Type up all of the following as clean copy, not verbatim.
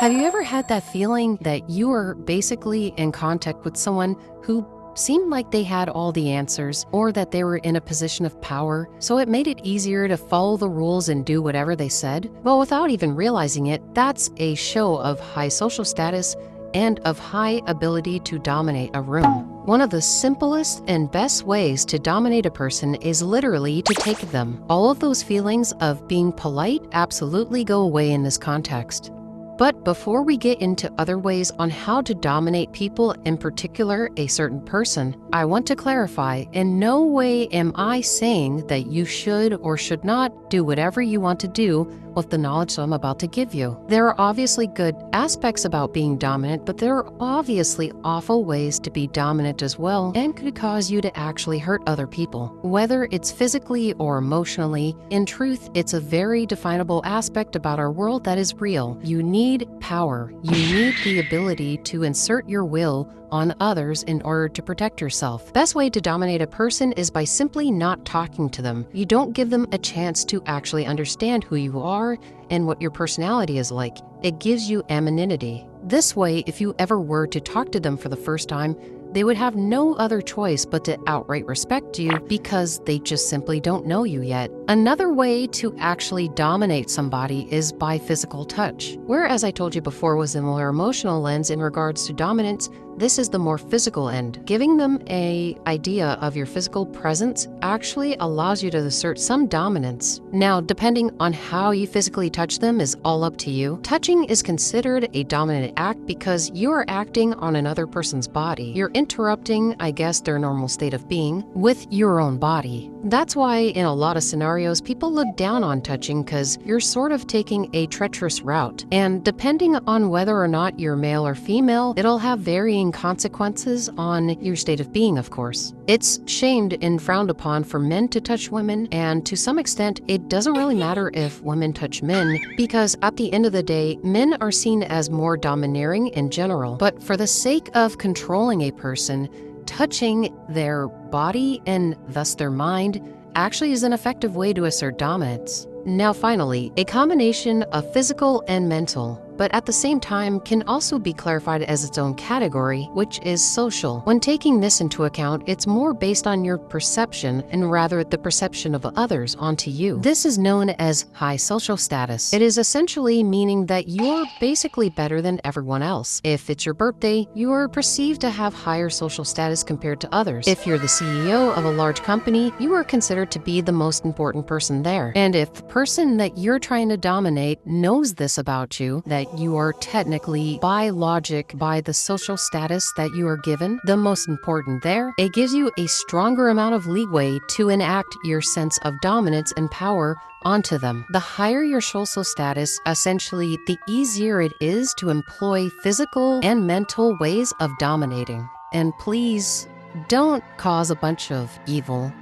Have you ever had that feeling that you were basically in contact with someone who seemed like they had all the answers or that they were in a position of power, so it made it easier to follow the rules and do whatever they said? Well, without even realizing it, that's a show of high social status and of high ability to dominate a room. One of the simplest and best ways to dominate a person is literally to take them. All of those feelings of being polite absolutely go away in this context. But before we get into other ways on how to dominate people, in particular a certain person, I want to clarify, in no way am I saying that you should or should not do whatever you want to do with the knowledge I'm about to give you. There are obviously good aspects about being dominant, but there are obviously awful ways to be dominant as well, and could cause you to actually hurt other people. Whether it's physically or emotionally, in truth, it's a very definable aspect about our world that is real. You need power. You need the ability to insert your will on others in order to protect yourself. Best way to dominate a person is by simply not talking to them. You don't give them a chance to actually understand who you are and what your personality is like. It gives you anonymity. This way, if you ever were to talk to them for the first time, they would have no other choice but to outright respect you because they just simply don't know you yet. Another way to actually dominate somebody is by physical touch. Whereas I told you before was the more emotional lens in regards to dominance, this is the more physical end. Giving them an idea of your physical presence actually allows you to assert some dominance. Now, depending on how you physically touch them is all up to you. Touching is considered a dominant act because you are acting on another person's body. You're interrupting, I guess, their normal state of being with your own body. That's why in a lot of scenarios, people look down on touching because you're sort of taking a treacherous route. And depending on whether or not you're male or female, it'll have varying consequences on your state of being, of course. It's shamed and frowned upon for men to touch women, and to some extent, it doesn't really matter if women touch men, because at the end of the day, men are seen as more domineering in general. But for the sake of controlling a person, touching their body and thus their mind actually is an effective way to assert dominance. Now finally, a combination of physical and mental, but at the same time can also be clarified as its own category, which is social. When taking this into account, it's more based on your perception and rather the perception of others onto you. This is known as high social status. It is essentially meaning that you're basically better than everyone else. If it's your birthday, you are perceived to have higher social status compared to others. If you're the CEO of a large company, you are considered to be the most important person there. And if the person that you're trying to dominate knows this about you, that you are technically, by logic, by the social status that you are given, the most important there, it gives you a stronger amount of leeway to enact your sense of dominance and power onto them. The higher your social status, essentially, the easier it is to employ physical and mental ways of dominating. And please, don't cause a bunch of evil,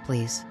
please.